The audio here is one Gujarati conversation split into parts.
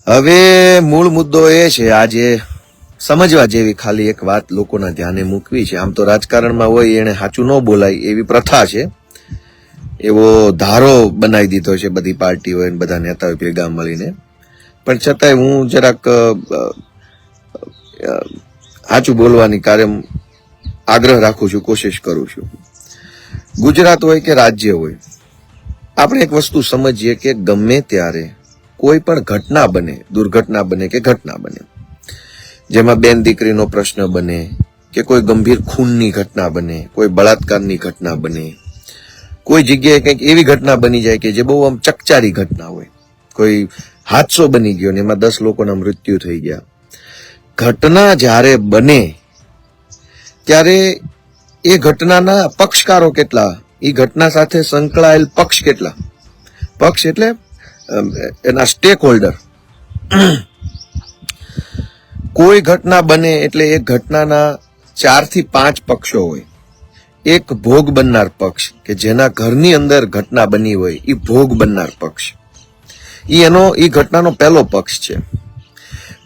હવે મૂળ મુદ્દો એ છે, આજે સમજવા જેવી ખાલી એક વાત લોકોના ધ્યાને મૂકવી છે. આમ તો રાજકારણમાં હોય એને સાચું ન બોલાય એવી પ્રથા છે, એવો ધારો બનાવી દીધો છે બધી પાર્ટીઓ અને બધા નેતાઓ ભેગા મળીને. પણ છતાંય હું જરાક સાચું બોલવાની કાયમ આગ્રહ રાખું છું, કોશિશ કરું છું. ગુજરાત હોય કે રાજ્ય હોય, આપણે એક વસ્તુ સમજીએ કે ગમે ત્યારે કોઈ પણ ઘટના બને, દુર્ઘટના બને કે ઘટના બને, જેમાં બેન દીકરીનો પ્રશ્ન બને કે કોઈ ગંભીર ખૂનની ઘટના બને, કોઈ બળાત્કારની ઘટના બને, કોઈ જગ્યાએ કંઈક એવી ઘટના બની જાય કે જે બહુ આમ ચકચારી ઘટના હોય, કોઈ હાદસો બની ગયો ને એમાં 10 લોકોના મૃત્યુ થઈ ગયા. ઘટના જ્યારે બને ત્યારે એ ઘટનાના પક્ષકારો કેટલા, એ ઘટના સાથે સંકળાયેલ પક્ષ કેટલા, પક્ષ એટલે એના સ્ટેક હોલ્ડર. કોઈ ઘટના બને એટલે એ ઘટનાના 4 થી 5 પક્ષો હોય. એક ભોગ બનનાર પક્ષ કે જેના ઘરની અંદર ઘટના બની હોય, એ ભોગ બનનાર પક્ષ, એ ઘટનાનો પહેલો પક્ષ છે.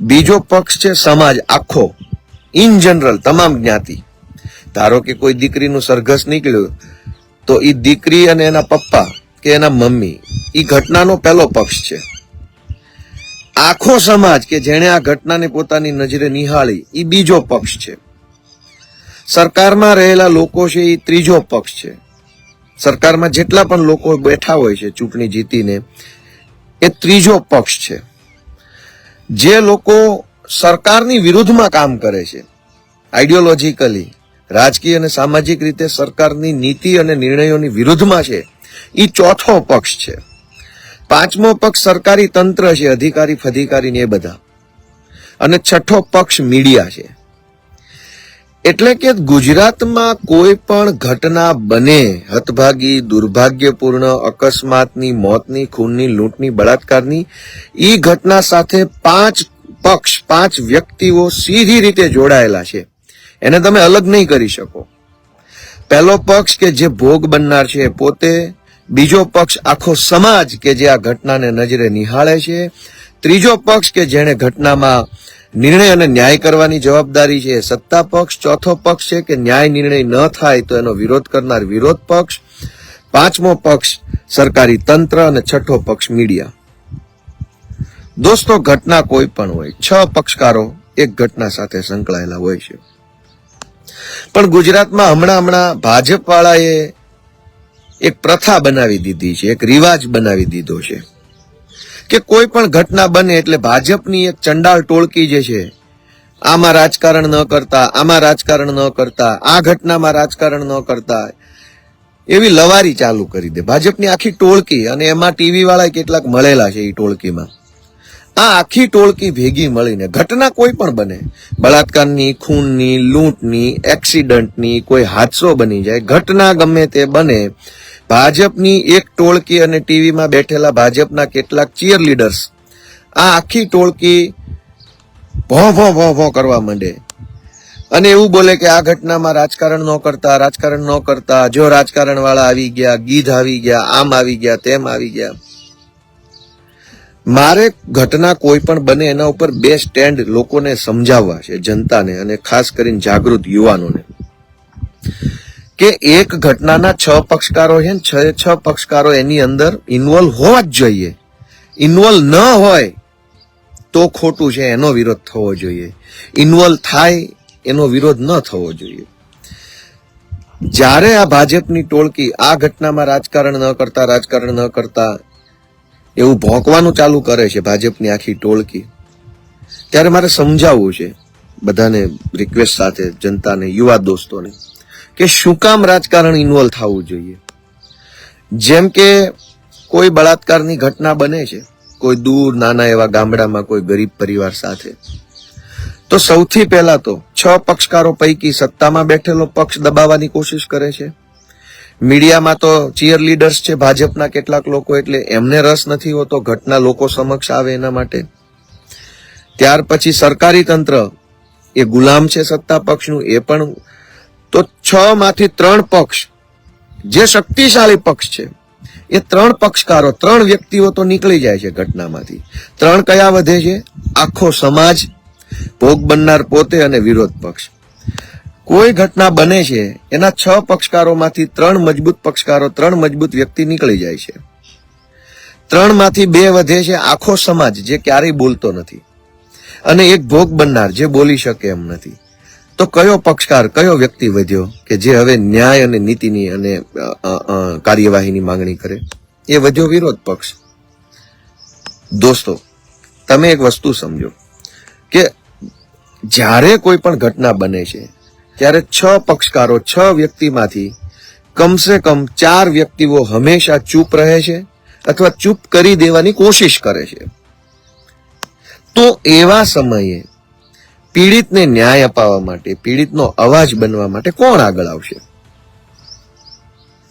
બીજો પક્ષ છે સમાજ આખો, ઇન જનરલ તમામ જ્ઞાતિ. ધારો કે કોઈ દીકરીનું સરઘસ નીકળ્યું તો એ દીકરી અને એના પપ્પા કે એના મમ્મી, એ ઘટનાનો પહેલો પક્ષ છે. આખો સમાજ કે જેણે આ ઘટનાને પોતાની નજરે નિહાળી, એ બીજો પક્ષ છે. સરકારમાં રહેલા લોકો છે એ ત્રીજો પક્ષ છે. સરકારમાં જેટલા પણ લોકો બેઠા હોય છે ચૂંટણી જીતીને, એ ત્રીજો પક્ષ છે. જે લોકો સરકારની વિરુદ્ધમાં કામ કરે છે, આઈડિયોલોજીકલી, રાજકીય અને સામાજિક રીતે સરકારની નીતિ અને નિર્ણયોની વિરુદ્ધમાં છે, એ ચોથો પક્ષ છે. પાંચમો પક્ષ સરકારી તંત્ર છે, અધિકારી ફધિકારી ને એ બધા. અને છઠ્ઠો પક્ષ મીડિયા છે. એટલે કે ગુજરાતમાં કોઈ પણ ઘટના બને, હતભાગી, દુર્ભાગ્યપૂર્ણ, અકસ્માતની, મોતની, ખૂનની, લૂંટની, બળાત્કારની, એ ઘટના સાથે 5 પક્ષ, 5 વ્યક્તિઓ સીધી રીતે જોડાયેલા છે. એને તમે અલગ નહીં કરી શકો. પહેલો પક્ષ કે જે ભોગ બનનાર છે પોતે, બીજો પક્ષ આખો સમાજ કે જે આ ઘટનાને નજરે નિહાળે છે, ત્રીજો પક્ષ કે જેણે ઘટનામાં નિર્ણય અને ન્યાય કરવાની જવાબદારી છે, સત્તા પક્ષ, ચોથો પક્ષ છે કે ન્યાય નિર્ણય ન થાય તો એનો વિરોધ કરનાર વિરોધ પક્ષ, પાંચમો પક્ષ સરકારી તંત્ર અને છઠ્ઠો પક્ષ મીડિયા. દોસ્તો, ઘટના કોઈ પણ હોય, 6 પક્ષકારો એક ઘટના સાથે સંકળાયેલા હોય છે. પણ ગુજરાતમાં હમણાં ભાજપ વાળાએ એક પ્રથા બનાવી દીધી છે, એક રિવાજ બનાવી દીધો છે કે કોઈ પણ ઘટના બને એટલે ભાજપની એક ચંડાળ ટોળકી જે છે, આમાં રાજકારણ ન કરતા, આમાં રાજકારણ ન કરતા, આ ઘટનામાં રાજકારણ ન કરતા, એવી લવારી ચાલુ કરી દે ભાજપની આખી ટોળકી. અને એમાં ટીવી વાળા કેટલાક મળેલા છે એ ટોળકીમાં. આ આખી ટોળકી ભેગી મળીને ઘટના કોઈ પણ બને, બળાત્કારની, ખૂનની, લૂંટની, એક્સિડન્ટની, કોઈ હાદસો બની જાય, ઘટના ગમે તે બને, ભાજપની એક ટોળકી અને ટીવીમાં બેઠેલા ભાજપના કેટલાક ચીયર લીડર્સ, આ આખી ટોળકી ભો કરવા માંડે અને એવું બોલે કે આ ઘટનામાં રાજકારણ ન કરતા, રાજકારણ ન કરતા, જો રાજકારણ વાળા આવી ગયા, ગીધ આવી ગયા, આમ આવી ગયા, તેમ આવી ગયા. મારે ઘટના કોઈ પણ બને એના ઉપર 2 સ્ટેન્ડ લોકોને સમજાવવા છે, જનતાને અને ખાસ કરીને જાગૃત યુવાનોને, કે એક ઘટનાના 6 પક્ષકારો છે ને 6 પક્ષકારો એની અંદર ઇન્વોલ્વ હોવા જ જોઈએ. ઇન્વોલ્વ ન હોય તો ખોટું છે, એનો વિરોધ થવો જોઈએ. ઇન્વોલ્વ થાય એનો વિરોધ ન થવો જોઈએ. જ્યારે આ ભાજપની ટોળકી આ ઘટનામાં રાજકારણ ન કરતા એવું ભોંકવાનું ચાલુ કરે છે, ભાજપની આખી ટોળકી, ત્યારે મારે સમજાવવું છે બધાને, રિક્વેસ્ટ સાથે, જનતાને, યુવા દોસ્તોને, કે શું કામ રાજકારણ ઇન્વોલ્વ થવું જોઈએ. જેમ કે કોઈ બળાત્કારની ઘટના બને છે કોઈ દૂર નાના એવા ગામડામાં કોઈ ગરીબ પરિવાર સાથે, તો સૌથી પહેલા તો 6 પક્ષકારો પૈકી સત્તામાં બેઠેલો પક્ષ દબાવવાની કોશિશ કરે છે. મીડિયામાં તો ચીયર લીડર્સ છે ભાજપના કેટલાક લોકો, એટલે એમને રસ નથી હોતો ઘટના લોકો સમક્ષ આવે એના માટે. ત્યાર પછી સરકારી તંત્ર એ ગુલામ છે સત્તા પક્ષનું, એ પણ. તો 6 માંથી 3 પક્ષ જે શક્તિશાળી પક્ષ છે એ 3 પક્ષકારો 3 વ્યક્તિઓ તો નીકળી જાય છે ઘટનામાંથી. 3 કયા વધે છે? આખો સમાજ, ભોગ બનનાર પોતે અને વિરોધ પક્ષ. કોઈ ઘટના બને છે એના 6 પક્ષકારોમાંથી 3 મજબૂત પક્ષકારો, 3 મજબૂત વ્યક્તિ નીકળી જાય છે. 3 માંથી 2 વધે છે આખો સમાજ, જે ક્યારેય બોલતો નથી, અને એક ભોગ બનનાર, જે બોલી શકે એમ નથી. તો કયો પક્ષકાર, કયો વ્યક્તિ વધ્યો કે જે હવે ન્યાય અને નીતિની અને કાર્યવાહીની માંગણી કરે? એ વધ્યો વિરોધ પક્ષ. દોસ્તો, તમે એક વસ્તુ સમજો કે જ્યારે કોઈ પણ ઘટના બને છે ત્યારે 6 પક્ષકારો, 6 વ્યક્તિમાંથી કમસે કમ 4 વ્યક્તિઓ હંમેશા ચૂપ રહે છે અથવા ચૂપ કરી દેવાની કોશિશ કરે છે. તો એવા સમયે પીડિતને ન્યાય અપાવવા માટે, પીડિતનો અવાજ બનવા માટે કોણ આગળ આવશે?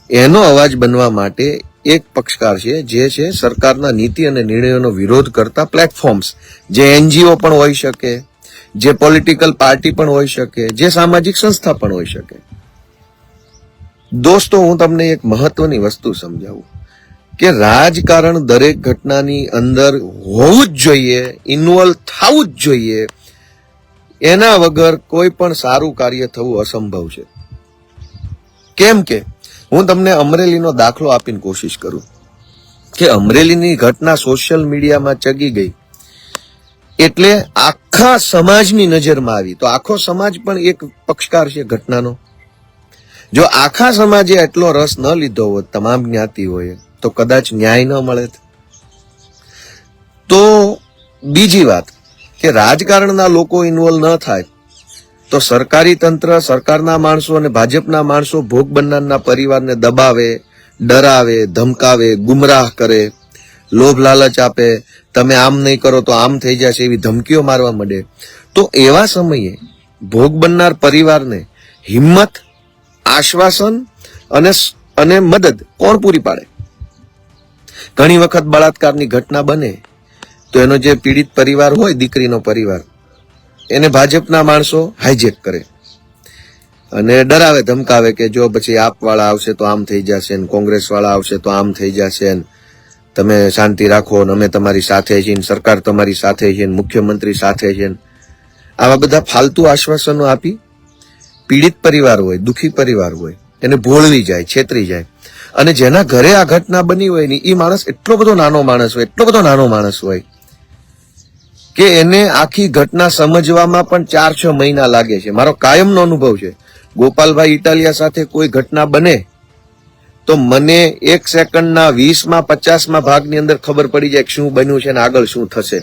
એનો અવાજ બનવા માટે એક પક્ષકાર છે, જે છે સરકારના નીતિ અને નિર્ણયોનો વિરોધ કરતા પ્લેટફોર્મ્સ, જે એનજીઓ પણ હોઈ શકે, જે પોલિટિકલ પાર્ટી પણ હોઈ શકે, જે સામાજિક સંસ્થા પણ હોઈ શકે. દોસ્તો, હું તમને એક મહત્વની વસ્તુ સમજાવું કે રાજકારણ દરેક ઘટનાની અંદર હોવું જ જોઈએ, ઇન્વોલ્વ થવું જ જોઈએ. એના વગર કોઈ પણ સારું કાર્ય થવું અસંભવ છે. કેમ કે હું તમને અમરેલીનો દાખલો આપીને કોશિશ કરું કે અમરેલીની ઘટના સોશિયલ મીડિયામાં ચગી ગઈ એટલે આખા સમાજની નજરમાં આવી. તો આખો સમાજ પણ એક પક્ષકાર છે ઘટનાનો. જો આખા સમાજે એટલો રસ ન લીધો હોત, તમામ જ્ઞાતિઓએ, તો કદાચ ન્યાય ન મળે. તો બીજી વાત કે રાજકારણના લોકો ઇન્વોલ્વ ન થાય તો સરકારી તંત્ર, સરકારના માણસો અને ભાજપના માણસો ભોગ બનનારના પરિવારને દબાવે, ડરાવે, ધમકાવે, ગુમરાહ કરે, લોભ લાલચ આપે, તમે આમ નહીં કરો તો આમ થઈ જશે, એવી ધમકીઓ મારવા માંડે. તો એવા સમયે ભોગ બનનાર પરિવારને હિંમત, આશ્વાસન અને મદદ કોણ પૂરી પાડે? ઘણી વખત બળાત્કારની ઘટના બને તો એનો જે પીડિત પરિવાર હોય, દીકરીનો પરિવાર, એને ભાજપના માણસો હાઈજેક કરે અને ડરાવે, ધમકાવે કે જો પછી આપ વાળા આવશે તો આમ થઈ જશે, કોંગ્રેસ વાળા આવશે તો આમ થઈ જશે, તમે શાંતિ રાખો, અમે તમારી સાથે છીએ, સરકાર તમારી સાથે છે, મુખ્યમંત્રી સાથે છે. આવા બધા ફાલતુ આશ્વાસનો આપી પીડિત પરિવાર હોય, દુખી પરિવાર હોય, એને ભોળવી જાય, છેતરી જાય. અને જેના ઘરે આ ઘટના બની હોય ને, એ માણસ એટલો બધો નાનો માણસ હોય કે એને આખી ઘટના સમજવામાં પણ 4-6 મહિના લાગે છે. મારો કાયમનો અનુભવ છે. ગોપાલભાઈ ઇટાલિયા સાથે કોઈ ઘટના બને તો મને 1 સેકન્ડના 20માં 50માં ભાગની અંદર ખબર પડી જાય કે શું બન્યું છે અને આગળ શું થશે.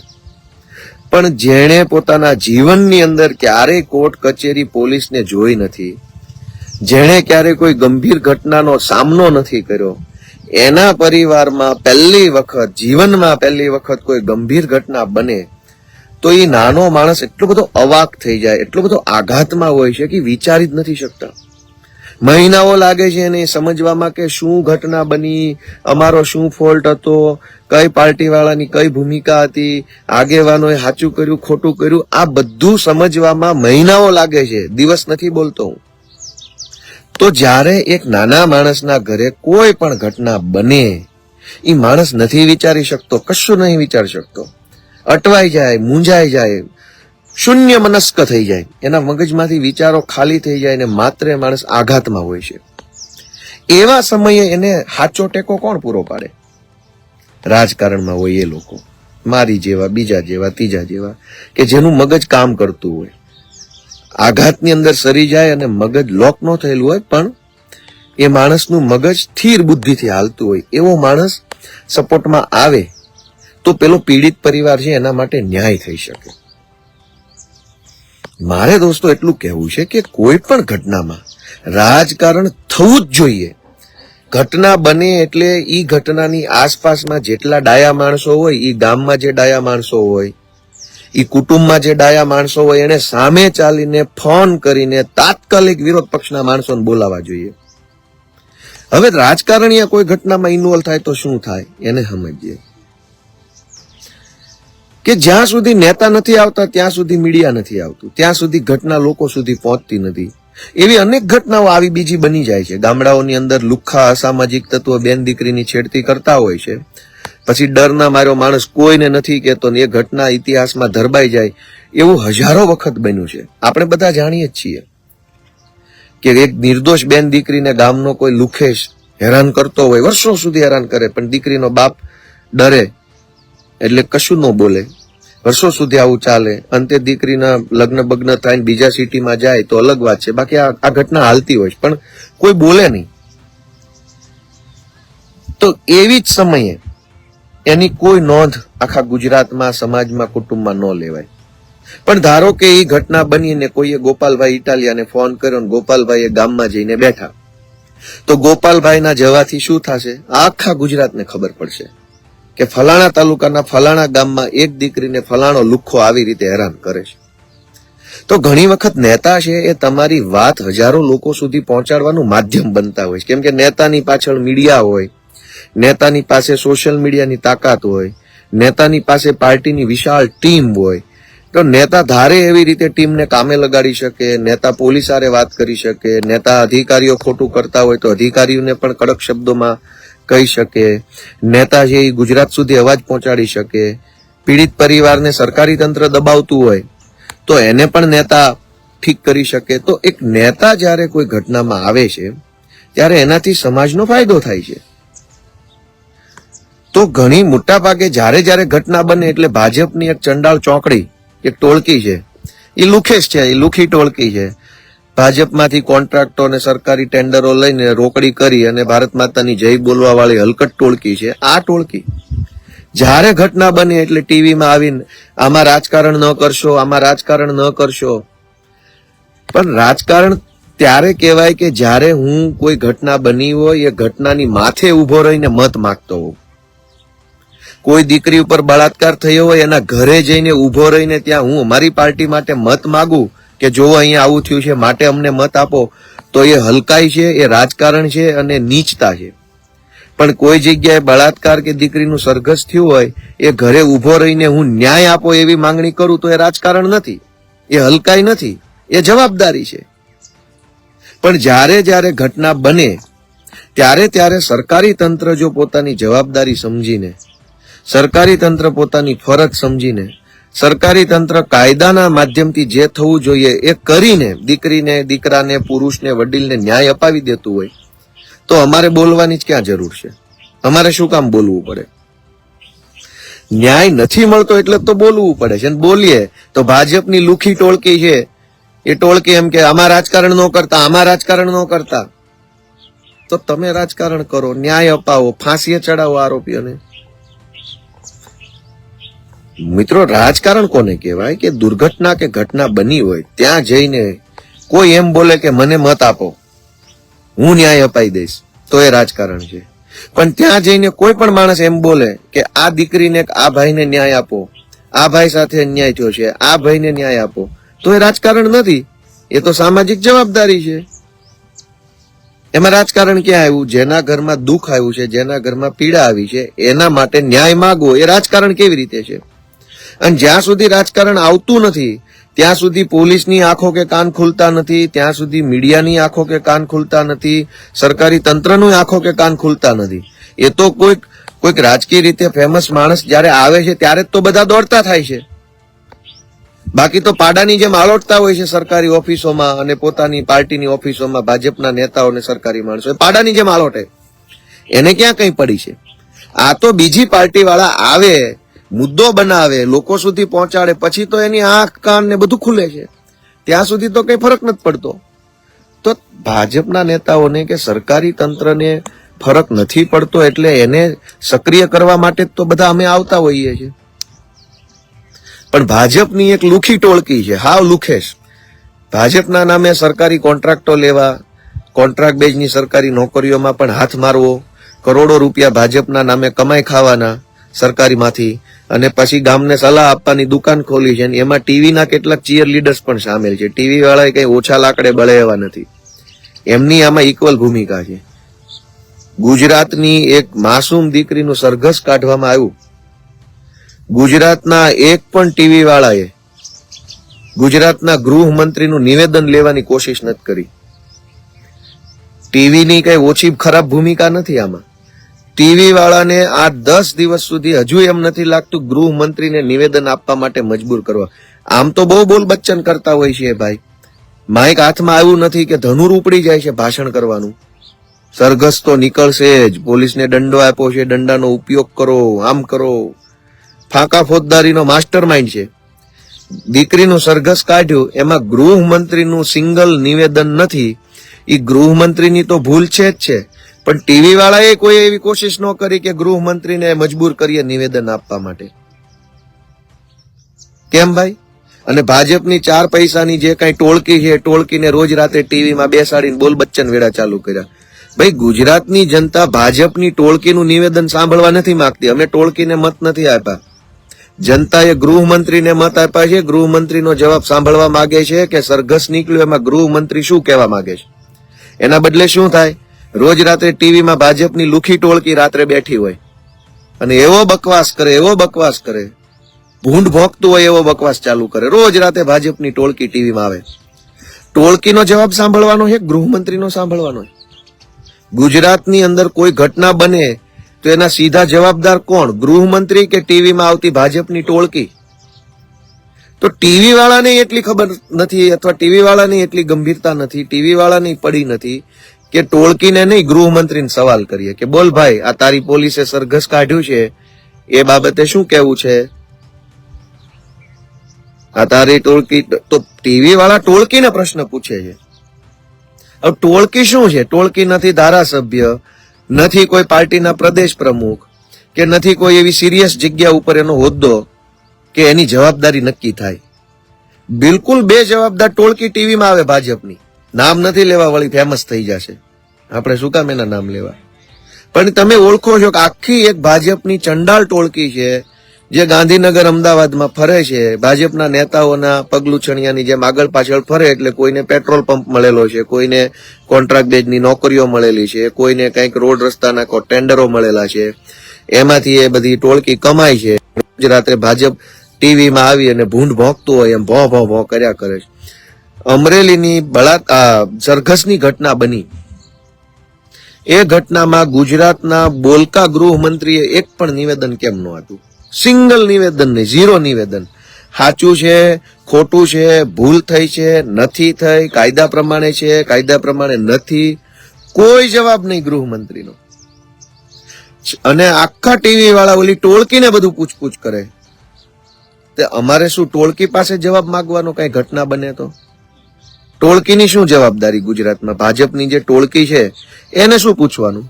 પણ જેણે પોતાના જીવનની અંદર ક્યારેય કોર્ટ કચેરી પોલીસને જોઈ નથી, જેણે ક્યારે કોઈ ગંભીર ઘટનાનો સામનો નથી કર્યો, એના પરિવારમાં જીવનમાં પહેલી વખત કોઈ ગંભીર ઘટના બને તો એ નાનો માણસ એટલો બધો અવાક થઈ જાય, એટલો બધો આઘાતમાં હોય છે કે વિચારી જ નથી શકતા. મહિનાઓ લાગે છે એને સમજવામાં કે શું ઘટના બની, અમારો શું ફોલ્ટ હતો, કઈ પાર્ટી વાળાની કઈ ભૂમિકા હતી, આગેવાનોએ સાચું કર્યું, ખોટું કર્યું, આ બધું સમજવામાં મહિનાઓ લાગે છે. દિવસ નથી બોલતો હું. તો જ્યારે એક નાના માણસના ઘરે કોઈ પણ ઘટના બને, એ માણસ નથી વિચારી શકતો, કશું નહીં વિચારી શકતો, અટવાઈ જાય, મૂંઝાઈ જાય, શૂન્ય મનસ્ક થઈ જાય, એના મગજમાંથી વિચારો ખાલી થઈ જાય ને માત્ર માણસ આઘાતમાં હોય છે. એવા સમયે એને સાચો ટેકો કોણ પૂરો પાડે? રાજકારણમાં હોય એ લોકો, મારી જેવા, બીજા જેવા, ત્રીજા જેવા, કે જેનું મગજ કામ કરતું હોય, આઘાતની અંદર સરી જાય અને મગજ લોક ન થયેલું હોય, પણ એ માણસનું મગજ સ્થિર બુદ્ધિથી હાલતું હોય, એવો માણસ સપોર્ટમાં આવે તો પેલો પીડિત પરિવાર છે એના માટે ન્યાય થઈ શકે. મારે દોસ્તો એટલું કહેવું છે કે કોઈ પણ ઘટનામાં રાજકારણ થવું જ જોઈએ. ઘટના બને એટલે ઈ ઘટનાની આસપાસમાં જેટલા ડાયા માણસો હોય, ઈ ગામમાં જે ડાયા માણસો હોય, ઈ કુટુંબમાં જે ડાયા માણસો હોય, એને સામે ચાલીને ફોન કરીને તાત્કાલિક વિરોધ પક્ષના માણસોને બોલાવવા જોઈએ. હવે રાજકારણીય કોઈ ઘટનામાં ઇન્વોલ્વ થાય તો શું થાય એને સમજીએ કે જ્યાં સુધી નેતા નથી આવતા ત્યાં સુધી મીડિયા નથી આવતું, ત્યાં સુધી ઘટના લોકો સુધી પહોંચતી નથી. એવી અનેક ઘટનાઓ આવી બીજી બની જાય છે. ગામડાઓની અંદર લુખ્ખા અસામાજિક તત્વો બેન દીકરીની છેડતી કરતા હોય છે, પછી ડરના માર્યો માણસ કોઈને નથી કહેતો ને એ ઘટના ઇતિહાસમાં ધરબાઈ જાય. એવું હજારો વખત બન્યું છે. આપણે બધા જાણીએ જ છીએ કે એક નિર્દોષ બેન દીકરીને ગામનો કોઈ લુખેશ હેરાન કરતો હોય, વર્ષો સુધી હેરાન કરે, પણ દીકરીનો બાપ ડરે એટલે કશું ન બોલે. વર્ષો સુધી આવું ચાલે. અંતે દીકરીના લગ્ન બગ્ન થઈને બીજા સિટીમાં જાય તો અલગ વાત છે, બાકી આ ઘટના હાલતી હોય પણ કોઈ બોલે નહીં. તો એવી જ સમયે એની કોઈ નોંધ આખા ગુજરાતમાં, સમાજમાં, કુટુંબમાં ન લેવાય. પણ ધારો કે એ ઘટના બનીને કોઈએ ગોપાલભાઈ ઇટાલિયાને ફોન કર્યો ને ગોપાલભાઈ ગામમાં જઈને બેઠા, તો ગોપાલભાઈના જવાથી શું થશે? આખા ગુજરાતને ખબર પડશે કે ફલાણા તાલુકાના ફલાણા ગામમાં એક દીકરીને ફલાણો લુખ્ખો આવી રીતે હેરાન કરે છે. તો ઘણી વખત નેતા છે એ તમારી વાત હજારો લોકો સુધી પહોંચાડવાનું માધ્યમ બનતા હોય છે, કેમ કે નેતાની પાછળ મીડિયા હોય, નેતાની પાસે સોશિયલ મીડિયાની તાકાત હોય, નેતાની પાસે પાર્ટીની વિશાળ ટીમ હોય. તો નેતા ધારે એવી રીતે ટીમને કામે લગાડી શકે, નેતા પોલીસ હારે વાત કરી શકે, નેતા અધિકારીઓ ખોટું કરતા હોય તો અધિકારીઓને પણ કડક શબ્દોમાં કહી શકે, નેતા છે એ ગુજરાત સુધી અવાજ પહોંચાડી શકે, પીડિત પરિવારને સરકારી તંત્ર દબાવતું હોય તો એને પણ નેતા ઠીક કરી શકે. તો એક નેતા જ્યારે કોઈ ઘટનામાં આવે છે ત્યારે એનાથી સમાજનો ફાયદો થાય છે. તો ઘણી મોટા ભાગે જ્યારે ઘટના બને એટલે ભાજપની એક ચંડાળ ચોકડી, એક ટોળકી છે, એ લુખેશ છે, એ લુખી ટોળકી છે. ભાજપમાંથી કોન્ટ્રાક્ટો અને સરકારી ટેન્ડરો લઈને રોકડી કરી અને ભારત માતાની જય બોલવા વાળી હલકટ ટોળકી છે. આ ટોળકી જ્યારે ઘટના બને એટલે ટીવીમાં આવીને આમાં રાજકારણ ન કરશો, આમાં રાજકારણ ન કરશો. પણ રાજકારણ ત્યારે કહેવાય કે જ્યારે હું કોઈ ઘટના બની હોય એ ઘટનાની માથે ઉભો રહીને મત માંગતો હોઉં. કોઈ દીકરી ઉપર બળાત્કાર થયો હોય એના ઘરે જઈને ઉભો રહીને ત્યાં હું અમારી પાર્ટી માટે મત માંગુ કે જો અહીંયા આવું થયું છે માટે અમને મત આપો, તો એ હલકાઈ છે, એ રાજકારણ છે અને નીચતા છે. પણ કોઈ જગ્યાએ બળાત્કાર કે દીકરીનું સરઘસ થયું હોય એ ઘરે ઉભો રહીને હું ન્યાય આપો એવી માંગણી કરું તો એ રાજકારણ નથી, એ હલકાઈ નથી, એ જવાબદારી છે. પણ જ્યારે ઘટના બને ત્યારે સરકારી તંત્ર જો પોતાની જવાબદારી સમજીને, સરકારી તંત્ર પોતાની ફરજ સમજીને, સરકારી તંત્ર કાયદાના માધ્યમથી જે થવું જોઈએ એ કરીને દીકરીને, દીકરાને, પુરુષને, વડીલને ન્યાય અપાવી દેતું હોય તો અમારે બોલવાની જ ક્યાં જરૂર છે? અમારે શું કામ બોલવું પડે? ન્યાય નથી મળતો એટલે તો બોલવું પડે છે. બોલીએ તો ભાજપની લુખી ટોળકી છે એ ટોળકી એમ કે આમાં રાજકારણ ન કરતા, આમાં રાજકારણ ન કરતા. તો તમે રાજકારણ કરો, ન્યાય અપાવો, ફાંસીએ ચડાવો આરોપીઓને. મિત્રો, રાજકારણ કોને કહેવાય? કે દુર્ઘટના કે ઘટના બની હોય ત્યાં જઈને કોઈ એમ બોલે કે મને મત આપો, હું ન્યાય અપાઈ દઈશ, તો એ રાજકારણ છે. પણ ત્યાં જઈને કોઈ પણ માણસ એમ બોલે કે આ દીકરીને, આ ભાઈને ન્યાય આપો, આ ભાઈ સાથે અન્યાય થયો છે, આ ભાઈને ન્યાય આપો, તો એ રાજકારણ નથી, એ તો સામાજિક જવાબદારી છે. એમાં રાજકારણ ક્યાં આવ્યું? જેના ઘરમાં દુઃખ આવ્યું છે, જેના ઘરમાં પીડા આવી છે એના માટે ન્યાય માંગવો એ રાજકારણ કેવી રીતે છે? અને જ્યાં સુધી રાજકારણ આવતું નથી ત્યાં સુધી પોલીસની આંખો કે કાન ખુલતા નથી, ત્યાં સુધી મીડિયાની આંખો કે કાન ખુલતા નથી, સરકારી તંત્રની આંખો કે કાન ખુલતા નથી. એ તો કોઈક રાજકીય રીતે ફેમસ માણસ જયારે આવે છે ત્યારે તો બધા દોડતા થાય છે, બાકી તો પાડાની જેમ આલોટતા હોય છે સરકારી ઓફિસોમાં અને પોતાની પાર્ટીની ઓફિસોમાં. ભાજપના નેતાઓ અને સરકારી માણસો પાડાની જેમ આલોટે, એને ક્યાં કઈ પડી છે? આ તો બીજી પાર્ટી વાળા આવે, મુદ્દો બનાવે, લોકો સુધી પહોંચાડે, પછી તો એની આંખ કાન ને બધું ખુલે છે. ત્યાં સુધી તો કઈ ફરક નથી પડતો. તો ભાજપના નેતાઓને કે સરકારી તંત્રને ફરક નથી પડતો એટલે એને સક્રિય કરવા માટે તો બધા અમે આવતા હોઈએ છીએ. પણ ભાજપની એક લુખી ટોળકી છે, હાવ લુખેશ. ભાજપના નામે સરકારી કોન્ટ્રાક્ટો લેવા, કોન્ટ્રાક્ટ બેઝની સરકારી નોકરીઓમાં પણ હાથ મારવો, કરોડો રૂપિયા ભાજપના નામે કમાઈ ખાવાના સરકારીમાંથી, અને પછી ગામને સલાહ આપવાની દુકાન ખોલી છે. એમાં ટીવીના કેટલાક ચીયર લીડર્સ પણ સામેલ છે. ટીવી વાળા કઈ ઓછા લાકડે બળે એવા નથી, એમની આમાં ઇક્વલ ભૂમિકા છે. ગુજરાતની એક માસૂમ દીકરીનું સરઘસ કાઢવામાં આવ્યું. ગુજરાતના એક પણ ટીવી વાળાએ ગુજરાતના ગૃહમંત્રીનું નિવેદન લેવાની કોશિશ નથી કરી. ટીવીની કઈ ઓછી ખરાબ ભૂમિકા નથી આમાં. ટીવી વાળાને આ 10 દિવસ સુધી હજુ એમ નથી લાગતું ગૃહમંત્રીને નિવેદન આપવા માટે મજબૂર કરવા. આમ તો બહુ બોલ બચ્ચન કરતા હોય છે ભાઈ. માઇક હાથમાં આવ્યું નથી કે ધનુર ઉપડી જાય છે ભાષણ કરવાનું. સરઘસ તો નીકળશે જ. પોલીસને દંડો આપ્યો છે, દંડાનો ઉપયોગ કરો, આમ કરો. ફાંકા ફોજદારીનો માસ્ટર માઇન્ડ છે. દીકરીનું સરઘસ કાઢ્યું, એમાં ગૃહમંત્રીનું સિંગલ નિવેદન નથી. એ ગૃહમંત્રીની તો ભૂલ છે જ છે, પણ ટીવી વાળાએ કોઈ એવી કોશિશ ન કરી કે ગૃહમંત્રીને મજબૂર કરીએ નિવેદન આપવા માટે. કેમ ભાઈ? અને ભાજપની 4 પૈસાની જે કઈ ટોળકી છે, ટોળકીને રોજ રાતે ટીવીમાં બેસાડીને બોલ બચ્ચન વેડા ચાલુ કર્યા. ભાઈ, ગુજરાતની જનતા ભાજપની ટોળકીનું નિવેદન સાંભળવા નથી માંગતી. અમે ટોળકીને મત નથી આપ્યા. જનતાએ ગૃહમંત્રીને મત આપ્યા છે. ગૃહમંત્રીનો જવાબ સાંભળવા માંગે છે કે સરઘસ નીકળ્યું એમાં ગૃહમંત્રી શું કહેવા માંગે છે. એના બદલે શું થાય? રોજ રાત્રે ટીવીમાં ભાજપની લુખી ટોળકી રાત્રે બેઠી હોય અને એવો બકવાસ કરે, ભૂંડ ભોંકતું હોય એવો બકવાસ ચાલુ કરે. રોજ રાતે ભાજપની ટોળકી ટીવીમાં આવે. ટોળકીનો જવાબ સાંભળવાનો છે, ગૃહમંત્રીનો સાંભળવાનો છે. ગુજરાતની અંદર કોઈ ઘટના બને તો એના સીધા જવાબદાર કોણ? ગૃહમંત્રી કે ટીવીમાં આવતી ભાજપની ટોળકી? તો ટીવી વાળાને એટલી ખબર નથી, અથવા ટીવી વાળાની એટલી ગંભીરતા નથી, ટીવી વાળાની પડી નથી કે ટોળકીને નહીં ગૃહમંત્રીને સવાલ કરીએ કે બોલ ભાઈ, આ તારી પોલીસે સરઘસ કાઢ્યું છે એ બાબતે શું કહેવું છે? આ તારી ટોળકી. તો ટીવી વાળા ટોળકીને પ્રશ્ન પૂછે છે. હવે ટોળકી શું છે? ટોળકી નથી ધારાસભ્ય, નથી કોઈ પાર્ટીના પ્રદેશ પ્રમુખ, કે નથી કોઈ એવી સિરિયસ જગ્યા ઉપર એનો હોદ્દો કે એની જવાબદારી નક્કી થાય. બિલકુલ બેજવાબદાર ટોળકી ટીવીમાં આવે ભાજપની. નામ નથી લેવા, વળી ફેમસ થઈ જશે. આપણે શું કામ એના નામ લેવા? પણ તમે ઓળખો છો કે આખી એક ભાજપની ચંડાળ ટોળકી છે જે ગાંધીનગર, અમદાવાદમાં ફરે છે. ભાજપના નેતાઓના પગલુછણિયાની જેમ આગળ પાછળ ફરે. એટલે કોઈને પેટ્રોલ પંપ મળેલો છે, કોઈને કોન્ટ્રાક્ટ બેઝની નોકરીઓ મળેલી છે, કોઈને કંઈક રોડ રસ્તાના ટેન્ડરો મળેલા છે. એમાંથી એ બધી ટોળકી કમાય છે. રોજ રાત્રે ભાજપ ટીવીમાં આવી અને ભૂંડ ભોંકતું હોય એમ ભોં ભોં ભોં કર્યા કરે છે. અમરેલીની સરઘસની ઘટના બની. એ ઘટનામાં ગુજરાતના બોલકા ગૃહમંત્રીએ એક પણ નિવેદન કેમ ન આપ્યું? સિંગલ નિવેદન નહીં, 0 નિવેદન. સાચું છે, ખોટું છે, ભૂલ થઈ છે, નથી થઈ, કાયદા પ્રમાણે છે, કાયદા પ્રમાણે નથી, કોઈ જવાબ નહીં ગૃહમંત્રીનો. અને આખા ટીવી વાળા ઓલી ટોળકીને બધું પૂછપૂછ કરે. તે અમારે શું ટોળકી પાસે જવાબ માંગવાનો? કઈ ઘટના બને તો ટોળકીની શું જવાબદારી? ગુજરાતમાં ભાજપની જે ટોળકી છે એને શું પૂછવાનું?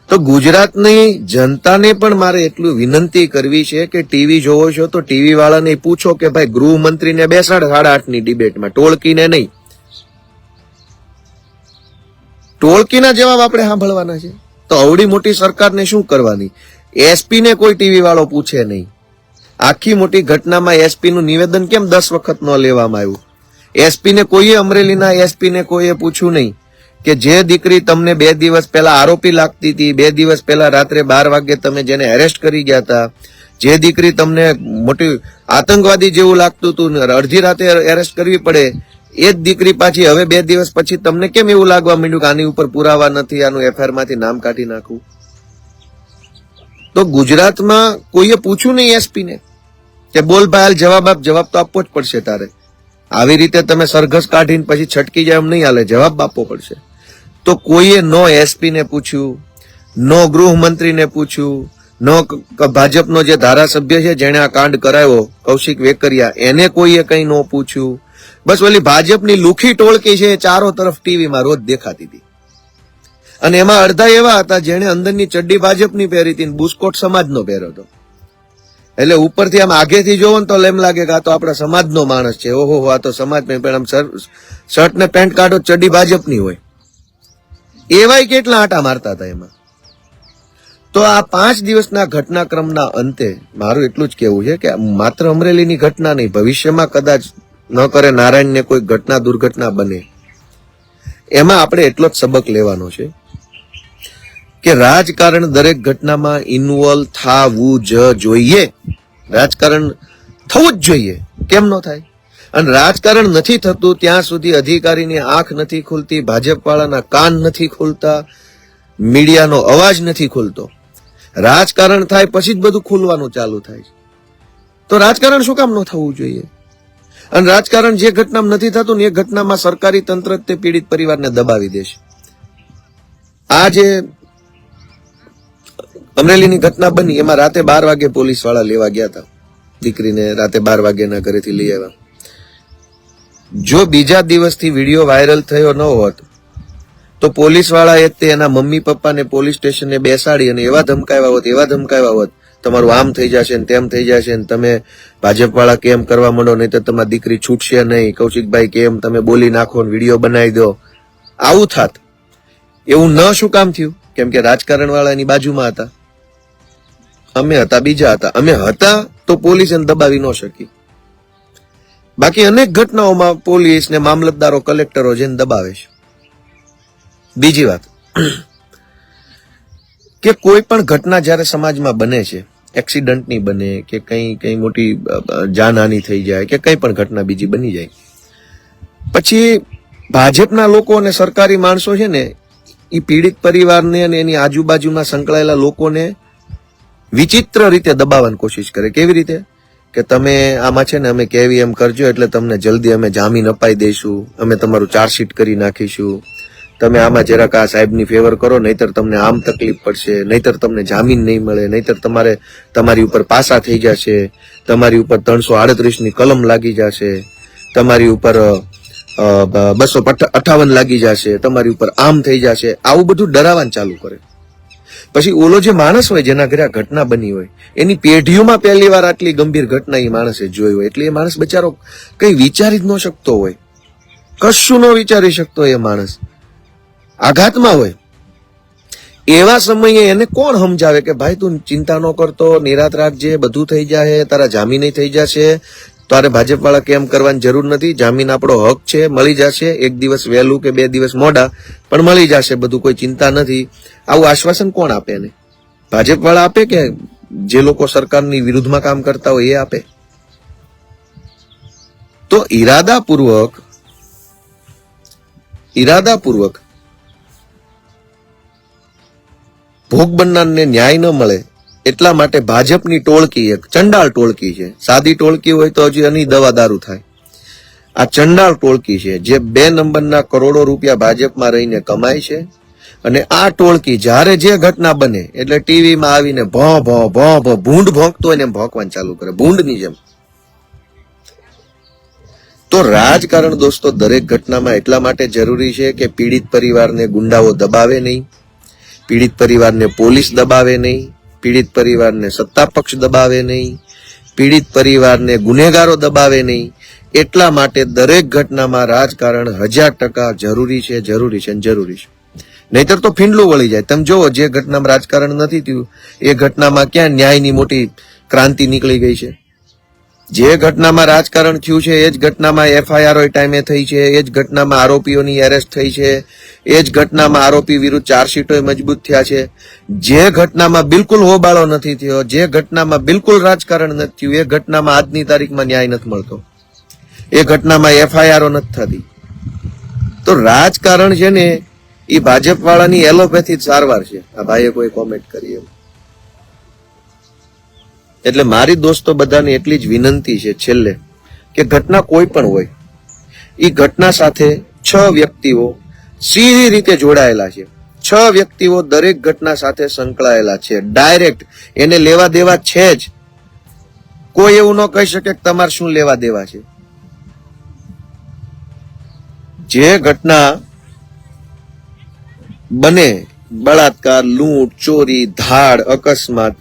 તો ગુજરાતની જનતાને પણ મારે એટલું વિનંતી કરવી છે કે ટીવી જોવો છો તો ટીવી વાળાને પૂછો કે ભાઈ, ગૃહમંત્રીને બેસાડ 8:30 ની ડિબેટમાં, ટોળકીને નહીં. ટોળકીના જવાબ આપણે સાંભળવાના છે. તો અવડી મોટી સરકારને શું કરવાની? એસપી ને કોઈ ટીવી વાળો પૂછે નહીં. આખી મોટી ઘટનામાં એસપી નું નિવેદન કેમ 10 વખત ન લેવામાં આવ્યું? એસપી ને કોઈએ, અમરેલીના એસપી ને કોઈએ પૂછ્યું નહીં કે જે દીકરી તમને 2 દિવસ પહેલા આરોપી લાગતી હતી, 2 દિવસ પહેલા રાત્રે 12 વાગે તમે જેને એરેસ્ટ કરી ગયા હતા, જે દીકરી તમને મોટી આતંકવાદી જેવું લાગતું હતું, અડધી રાતે એરેસ્ટ કરવી પડે, એ જ દીકરી પાછી હવે 2 દિવસ પછી તમને કેમ એવું લાગવા માંડ્યું કે આની ઉપર પુરાવા નથી, આનું એફઆઈઆર માંથી નામ કાઢી નાખવું? તો ગુજરાતમાં કોઈએ પૂછ્યું નહીં એસપી ને કે બોલ ભાઈ, જવાબ આપ. જવાબ તો આપવો જ પડશે તારે. આવી રીતે તમે સરઘસ કાઢીને પછી છટકી જાય એમ નહીં હાલે, જવાબ આપવો પડશે. તો કોઈએ નો એસપી ને પૂછ્યું, નો ગૃહમંત્રીને પૂછ્યું, નો ભાજપનો જે ધારાસભ્ય છે જેને આ કાંડ કરાવ્યો, કૌશિક વેકરિયા, એને કોઈએ કઈ ન પૂછ્યું. બસ ઓલી ભાજપની લુખી ટોળકી છે એ ચારો તરફ ટીવીમાં રોજ દેખાતી હતી. અને એમાં અડધા એવા હતા જેને અંદરની ચડ્ડી ભાજપની પહેરી હતી, બુસ્કોટ સમાજનો પહેર્યો હતો. એટલે ઉપરથી આમ આગેથી જોવો ને તો એમ લાગે કે આ તો આપણા સમાજનો માણસ છે. ઓહો, આ તો સમાજ, પણ આમ શર્ટ ને પેન્ટ કાઢો, ચડ્ડી ભાજપની હોય. એવાય કેટલા આટા મારતા હતા એમાં. તો આ 5 દિવસના ઘટનાક્રમના અંતે મારું એટલું જ કહેવું છે કે માત્ર અમરેલીની ઘટના નહીં, ભવિષ્યમાં કદાચ ન કરે નારાયણને કોઈ ઘટના, દુર્ઘટના બને, એમાં આપણે એટલો જ સબક લેવાનો છે કે રાજકારણ દરેક ઘટનામાં ઇન્વોલ્વ થવું જ જોઈએ. રાજકારણ થવું જ જોઈએ. કેમ ન થાય? અને રાજકારણ નથી થતું ત્યાં સુધી અધિકારીની આંખ નથી ખુલતી, ભાજપ વાળાના કાન નથી ખુલતા, મીડિયાનો અવાજ નથી ખુલતો. રાજકારણ થાય પછી જ બધું ખુલવાનું ચાલુ થાય. તો રાજકારણ શું કામ ન થવું જોઈએ? અને રાજકારણ જે ઘટનામાં નથી થતું ને એ ઘટનામાં સરકારી તંત્ર તે પીડિત પરિવારને દબાવી દેશે. આ જે અમરેલીની ઘટના બની એમાં રાતે 12 વાગે પોલીસ વાળા લેવા ગયા હતા દીકરીને, રાતે 12 વાગ્યાના ઘરેથી લઈ આવ્યા. જો બીજા દિવસથી વિડીયો વાયરલ થયો ન હોત તો પોલીસ વાળાએ તે એના મમ્મી પપ્પાને પોલીસ સ્ટેશને બેસાડી અને એવા ધમકાવ્યા હોત તમારું આમ થઈ જશે ને તેમ થઈ જશે ને તમે ભાજપ વાળા કેમ કરવા માંડો, નહીં તો તમારી દીકરી છૂટશે નહીં, કૌશિકભાઈ કેમ તમે બોલી નાખો ને વિડીયો બનાવી દો, આવું થાત. એવું ન શું કામ થયું? કેમ કે રાજકારણ વાળા એની બાજુમાં હતા, અમે હતા બીજા હતા. અમે હતા તો પોલીસ એને દબાવી ન શકી. બાકી અનેક ઘટનાઓમાં પોલીસ ને મામલતદારો કલેક્ટરો જેને દબાવે છે. બીજી વાત કે કોઈ પણ ઘટના જયારે સમાજમાં બને છે, એક્સિડન્ટની બને કે કઈ મોટી જાનહાનિ થઈ જાય કે કઈ પણ ઘટના બીજી બની જાય, પછી ભાજપના લોકો અને સરકારી માણસો છે ને એ પીડિત પરિવારને અને એની આજુબાજુમાં સંકળાયેલા લોકોને વિચિત્ર રીતે દબાવવાની કોશિશ કરે. કેવી રીતે? કે તમે આમાં છે ને અમે કેવી એમ કરજો એટલે તમને જલ્દી અમે જામીન અપાઈ દઈશું, અમે તમારું ચાર્જશીટ કરી નાખીશું, તમે આમાં જરાક આ સાહેબની ફેવર કરો નહીતર તમને આમ તકલીફ પડશે, નહીતર તમને જામીન નહીં મળે, નહીતર તમારી ઉપર પાસા થઈ જશે, તમારી ઉપર 338ની કલમ લાગી જશે, તમારી ઉપર 258 લાગી જશે, તમારી ઉપર આમ થઈ જશે. આવું બધું ડરાવવાનું ચાલુ કરે. પછી ઓલો જે માણસ હોય જેના ઘરે આ ઘટના બની હોય એની પેઢીઓમાં પહેલી વાર આટલી ગંભીર ઘટના એ માણસે જોઈ હોય, એટલે એ માણસ બચારો કઈ વિચારી જ ન શકતો હોય, કશું ન વિચારી શકતો એ માણસ આઘાતમાં હોય. એવા સમયે એને કોણ સમજાવે કે ભાઈ તું ચિંતા ન કરતો, નિરાત રાખજે, બધું થઈ જાય, તારા જામીન થઈ જશે, તારે ભાજપ વાળા કેમ કરવાની જરૂર નથી, જામીન આપણો હક છે, મળી જશે, 1 દિવસ વહેલું કે 2 દિવસ મોડા પણ મળી જશે, બધું કોઈ ચિંતા નથી. આવું આશ્વાસન કોણ આપે? ને ભાજપ વાળા આપે કે જે લોકો સરકારની વિરુદ્ધમાં કામ કરતા હોય એ આપે? તો ઈરાદાપૂર્વક ભોગ બનનારને ન્યાય ન મળે એટલા માટે ભાજપની ટોળકી, એક ચંડાળ ટોળકી છે, સાદી ટોળકી હોય તો હજી એની દવા દારૂ થાય. આ ચંડાળ ટોળકી છે જે 2 નંબરના કરોડો રૂપિયા ભાજપમાં રહીને કમાય છે. અને આ ટોળકી જ્યારે જે ઘટના બને એટલે ટીવીમાં આવીને ભૂંડ ભોંકતો હોય ને એમ ભોંકવાનું ચાલુ કરે, ભૂંડની જેમ. તો રાજકારણ દોસ્તો દરેક ઘટનામાં એટલા માટે જરૂરી છે કે પીડિત પરિવારને ગુંડાઓ દબાવે નહીં, પીડિત પરિવારને પોલીસ દબાવે નહીં, પીડિત પરિવારને સત્તા પક્ષ દબાવે નહીં, પીડિત પરિવારને ગુનેગારો દબાવે નહીં. એટલા માટે દરેક ઘટનામાં રાજકારણ 1000% જરૂરી છે. નહીતર તો ફીંડલું વળી જાય. તમે જોવો જે ઘટનામાં રાજકારણ નથી થયું એ ઘટનામાં ક્યાં ન્યાયની મોટી ક્રાંતિ નીકળી ગઈ છે. જે ઘટનામાં રાજકારણ થયું છે એ જ ઘટનામાં FIR ટાઈમે થઈ છે, એ જ ઘટનામાં આરોપીઓની એરેસ્ટ થઈ છે, એ જ ઘટનામાં આરોપી વિરુદ્ધ ચાર્જશીટો મજબૂત થયા છે. જે ઘટનામાં બિલકુલ હોબાળો નથી થયો, જે ઘટનામાં બિલકુલ રાજકારણ નથી થયું, એ ઘટનામાં આજની તારીખમાં ન્યાય નથી મળતો, એ ઘટનામાં FIR નથી થતી. તો રાજકારણ છે ને એ ભાજપ વાળાની એલોપેથી સારવાર છે. આ ભાઈએ કોઈ કોમેન્ટ કરી એમ. એટલે મારી દોસ્તો બધાને એટલી જ વિનંતી છે છેલ્લે કે ઘટના કોઈ પણ હોય એ ઘટના સાથે 6 વ્યક્તિઓ સીધી રીતે જોડાયેલા છે. 6 વ્યક્તિઓ દરેક ઘટના સાથે સંકળાયેલા છે. ડાયરેક્ટ એને લેવા દેવા છે જ. કોઈ એવું ન કહી શકે કે તમારે શું લેવા દેવા છે. જે ઘટના બને, બળાત્કાર, લૂંટ, ચોરી, ધાડ, અકસ્માત,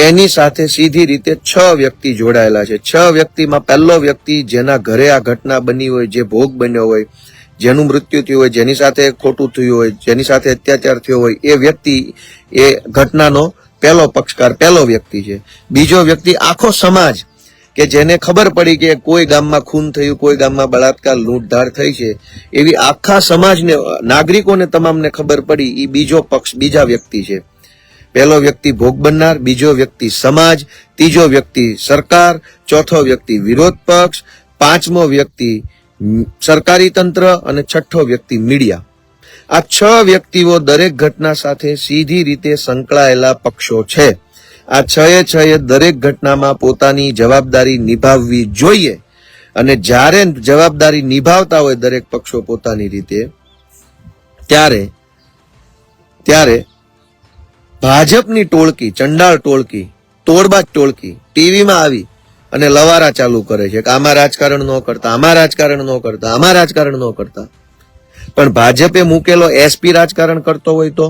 એની સાથે સીધી રીતે 6 વ્યક્તિ જોડાયેલા છે. 6 વ્યક્તિમાં પહેલો વ્યક્તિ જેના ઘરે આ ઘટના બની હોય, જે ભોગ બન્યો હોય, જેનું મૃત્યુ થયું હોય, જેની સાથે ખોટું થયું હોય, જેની સાથે અત્યાચાર થયો હોય, એ વ્યક્તિ એ ઘટનાનો પહેલો પક્ષકાર, પહેલો વ્યક્તિ છે. બીજો વ્યક્તિ આખો સમાજ કે જેને ખબર પડી કે કોઈ ગામમાં ખૂન થયું, કોઈ ગામમાં બળાત્કાર, લૂંટધાડ થઈ છે, એવી આખા સમાજને, નાગરિકોને તમામને ખબર પડી, એ બીજો પક્ષ, બીજા વ્યક્તિ છે. પહેલો વ્યક્તિ ભોગ બનનાર, બીજો વ્યક્તિ સમાજ, ત્રીજો વ્યક્તિ સરકાર, ચોથો વ્યક્તિ વિરોધ પક્ષ, પાંચમો વ્યક્તિ સરકારી તંત્ર અને છઠ્ઠો વ્યક્તિ મીડિયા. આ 6 વ્યક્તિઓ દરેક ઘટના સાથે સીધી રીતે સંકળાયેલા પક્ષો છે. આ 6 દરેક ઘટનામાં પોતાની જવાબદારી નિભાવવી જોઈએ અને જ્યારે જવાબદારી નિભાવતા હોય દરેક પક્ષો પોતાની રીતે ત્યારે ભાજપની ટોળકી, ચંડાળ ટોળકી, તોડબાજ ટોળકી ટીવીમાં આવી અને લવારા ચાલુ કરે છે કે આમાં રાજકારણ ન કરતા, આમાં રાજકારણ ન કરતા, આમાં રાજકારણ ન કરતા. પણ ભાજપે મૂકેલો એસપી રાજકારણ કરતો હોય તો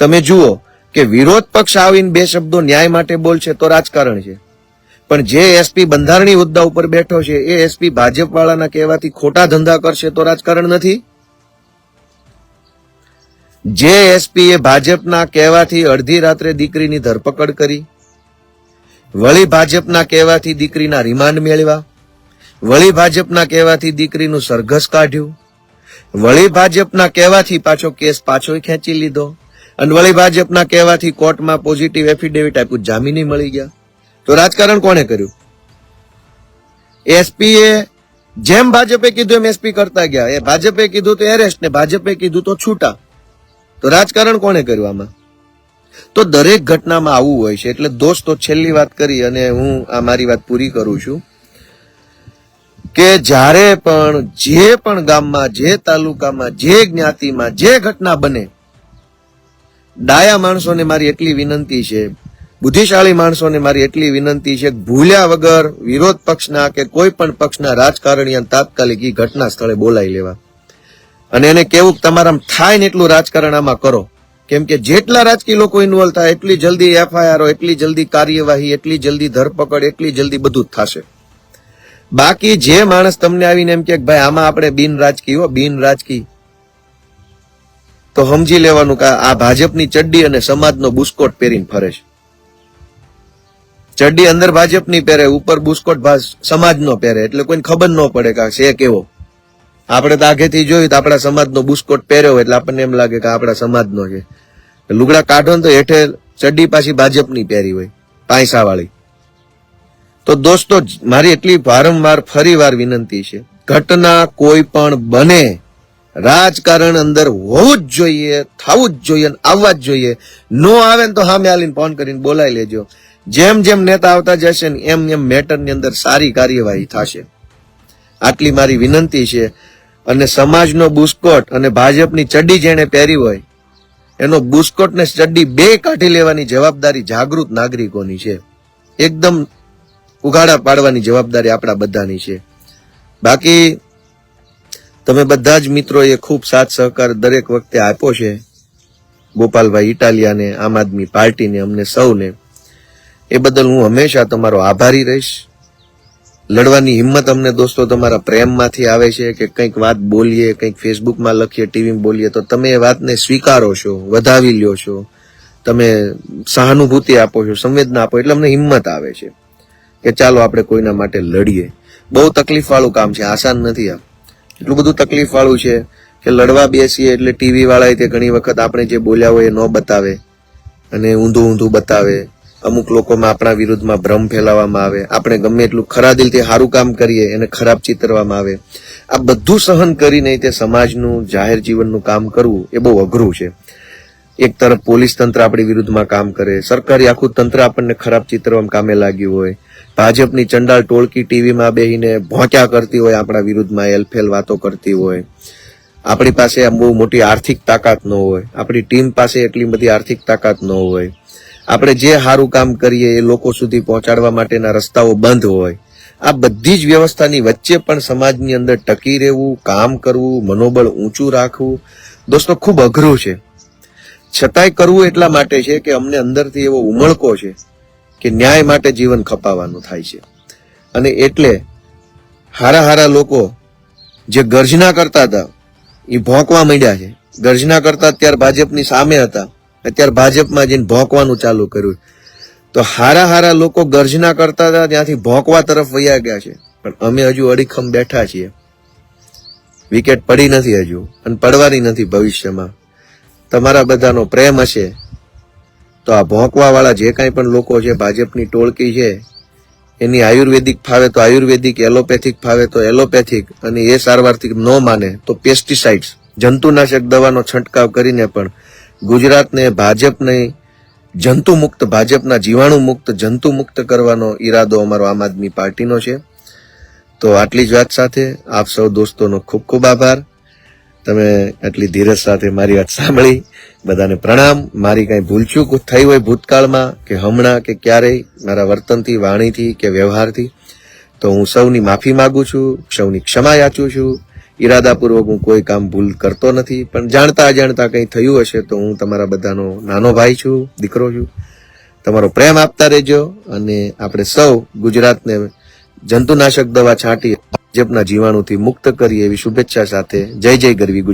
તમે જુઓ કે વિરોધ પક્ષ આવીને 2 શબ્દો ન્યાય માટે બોલશે તો રાજકારણ છે, પણ જે એસપી બંધારણીય હોદ્દા ઉપર બેઠો છે એ એસપી ભાજપ વાળાના કહેવાથી ખોટા ધંધા કરશે તો રાજકારણ નથી. જે એસપી એ ભાજપના કહેવાથી અડધી રાત્રે દીકરીની ધરપકડ કરી, વળી ભાજપના કહેવાથી દીકરીના રિમાન્ડ મેળવ્યા, વળી ભાજપના કહેવાથી દીકરીનું સરઘસ કાઢ્યું, વળી ભાજપના કહેવાથી પાછો કેસ પાછો ખેંચી લીધો અને વળી ભાજપના કહેવાથી કોર્ટમાં પોઝિટિવ એફિડેવિટ આપ્યું, જામીન મળી ગયા. તો રાજકારણ કોણે કર્યું? એસપી એ જેમ ભાજપે કીધું એમ એસપી કરતા ગયા. એ ભાજપે કીધું તો એરેસ્ટ ને ભાજપે કીધું તો છૂટા. તો રાજકારણ કોણે કર્યું આમાં? તો દરેક ઘટનામાં આવું હોય છે. એટલે દોસ્તો છેલ્લી વાત કરી અને હું આ મારી વાત પૂરી કરું છું કે જ્યારે પણ જે પણ ગામમાં, જે તાલુકામાં, જે જ્ઞાતિમાં જે ઘટના બને, ડાયા માણસોને મારી એટલી વિનંતી છે, બુદ્ધિશાળી માણસોને મારી એટલી વિનંતી છે કે ભૂલ્યા વગર વિરોધ પક્ષના કે કોઈ પણ પક્ષના રાજકારણીયા તાત્કાલિક ઈ ઘટના સ્થળે બોલાવી લેવા અને એને કેવું તમારા થાય ને એટલું રાજકારણ આમાં કરો. કેમ કે જેટલા રાજકીય લોકો ઇન્વોલ્વ થાય એટલી જલ્દી એફઆઈઆર, એટલી જલ્દી કાર્યવાહી, એટલી જલ્દી ધરપકડ, એટલી જલ્દી બધું જ થશે. બાકી જે માણસ તમને આવીને એમ કે ભાઈ આમાં આપણે બિન રાજકીય, તો સમજી લેવાનું કે આ ભાજપની ચડ્ડી અને સમાજનો બુસ્કોટ પહેરીને ફરે છે. ચડ્ડી અંદર ભાજપની પહેરે, ઉપર બુસ્કોટ સમાજનો પહેરે, એટલે કોઈને ખબર ન પડે કે છે કેવો. આપણે તો આગેથી જોયું તો આપણા સમાજનો બુસ્કોટ પહેર્યો એટલે આપણને એમ લાગે કે આપણા સમાજનો છે. લુગડા કાઢો ને તો હેઠે ચડ્ડી પાછી ભાજપની પહેરી હોય, પાયસા વાળી. તો દોસ્તો મારી એટલી વારંવાર ફરીવાર વિનંતી છે, ઘટના કોઈ પણ બને રાજકારણ અંદર હોવું જ જોઈએ, થવું જ જોઈએ, આવવા જ જોઈએ. નો આવે ને તો સામે આવીને ફોન કરીને બોલાવી લેજો. જેમ જેમ નેતા આવતા જશે ને એમ એમ મેટરની અંદર સારી કાર્યવાહી થશે. આટલી મારી વિનંતી છે. અને સમાજનો બુસ્કોટ અને ભાજપની ચડ્ડી જેને પહેરી હોય એનો બુસ્કોટ ને ચડ્ડી બે કાઢી લેવાની જવાબદારી જાગૃત નાગરિકોની છે. એકદમ ઉઘાડા પાડવાની જવાબદારી આપણા બધાની છે. બાકી તમે બધા જ મિત્રોએ ખૂબ સાથ સહકાર દરેક વખતે આપ્યો છે. ગોપાલભાઈ ઇટાલિયાને, આમ આદમી પાર્ટીને, અમને સૌને, એ બદલ હું હંમેશા તમારો આભારી રહીશ. લડવાની હિંમત અમને દોસ્તો તમારા પ્રેમમાંથી આવે છે કે કંઈક વાત બોલીએ, કંઈક ફેસબુકમાં લખીએ, ટીવીમાં બોલીએ તો તમે એ વાતને સ્વીકારો છો, વધાવી લ્યો છો, તમે સહાનુભૂતિ આપો છો, સંવેદના આપો, એટલે અમને હિંમત આવે છે કે ચાલો આપણે કોઈના માટે લડીએ. બહુ તકલીફ વાળું કામ છે, આસાન નથી. આ એટલું બધું તકલીફ વાળું છે કે લડવા બેસીએ એટલે ટીવી વાળા તે ઘણી વખત આપણે જે બોલ્યા હોય એ ન બતાવે અને ઊંધું બતાવે. અમુક લોકોમાં આપણા વિરુદ્ધમાં ભ્રમ ફેલાવવામાં આવે. આપણે ગમે એટલું ખરા દિલથી સારું કામ કરીએ એને ખરાબ ચિતરવામાં આવે. આ બધું સહન કરીને તે સમાજનું, જાહેર જીવનનું કામ કરવું એ બહુ અઘરું છે. એક તરફ પોલીસ તંત્ર આપણી વિરુદ્ધમાં કામ કરે, સરકારી આખું તંત્ર આપણને ખરાબ ચિતરવામાં કામે લાગ્યું હોય, ભાજપની ચંડાળ ટોળકી ટીવીમાં બેહીને ભોંક્યા કરતી હોય, આપણા વિરુદ્ધમાં એલફેલ વાતો કરતી હોય. આપણી પાસે બહુ મોટી આર્થિક તાકાત ન હોય, આપણી ટીમ પાસે એટલી બધી આર્થિક તાકાત ન હોય. આપણે જે સારું કામ કરીએ એ લોકો સુધી પહોંચાડવા માટેના રસ્તાઓ બંધ હોય. આ બધી જ વ્યવસ્થાની વચ્ચે પણ સમાજની અંદર ટકી રહેવું, કામ કરવું, મનોબળ ઊંચું રાખવું દોસ્તો ખૂબ અઘરું છે. છતાંય કરવું એટલા માટે છે કે અમને અંદરથી એવો ઉમળકો છે કે ન્યાય માટે જીવન ખપાવવાનું થાય છે. અને એટલે હારા લોકો જે ગર્જના કરતા હતા એ ભોંકવા માંડ્યા છે. ગર્જના કરતા ત્યારે ભાજપની સામે હતા, અત્યારે ભાજપમાં જઈને ભોંકવાનું ચાલુ કર્યું. તો હારા લોકો ગર્જના કરતા હતા ત્યાંથી ભોંકવા તરફ વયા ગયા છે. પણ અમે હજુ અડીખમ બેઠા છીએ. વિકેટ પડી નથી હજુ અને પડવાની નથી ભવિષ્યમાં. તમારા બધાનો પ્રેમ હશે તો આ ભોંકવા વાળા જે કાંઈ પણ લોકો છે, ભાજપની ટોળકી છે, એની આયુર્વેદિક ફાવે તો આયુર્વેદિક, એલોપેથિક ફાવે તો એલોપેથિક, અને એ સારવારથી ન માને તો પેસ્ટિસાઇડ્સ, જંતુનાશક દવાનો છંટકાવ કરીને પણ ગુજરાતને ભાજપને જંતુ મુક્ત, ભાજપના જીવાણુ મુક્ત, જંતુ મુક્ત કરવાનો ઈરાદો અમારો આમ આદમી પાર્ટીનો છે. તો આટલી જ વાત સાથે આપ સૌ દોસ્તોનો ખૂબ ખૂબ આભાર. તમે આટલી ધીરજ સાથે મારી વાત સાંભળી. બધાને પ્રણામ. મારી કાંઈ ભૂલચૂક થઈ હોય ભૂતકાળમાં કે હમણાં કે ક્યારેય મારા વર્તનથી, વાણીથી કે વ્યવહારથી, તો હું સૌની માફી માંગુ છું, સૌની ક્ષમા યાચું છું. ઈરાદાપૂર્વક હું કોઈ કામ ભૂલ કરતો નથી, પણ જાણતા અજાણતા કંઈ થયું હશે તો હું તમારા બધાનો નાનો ભાઈ છું, દીકરો છું. તમારો પ્રેમ આપતા રહેજો, અને આપણે સૌ ગુજરાતને જંતુનાશક દવા છાંટી ભાજપના જીવાણુથી મુક્ત કરીએ એવી શુભેચ્છા સાથે જય જય ગરવી ગુજરાત.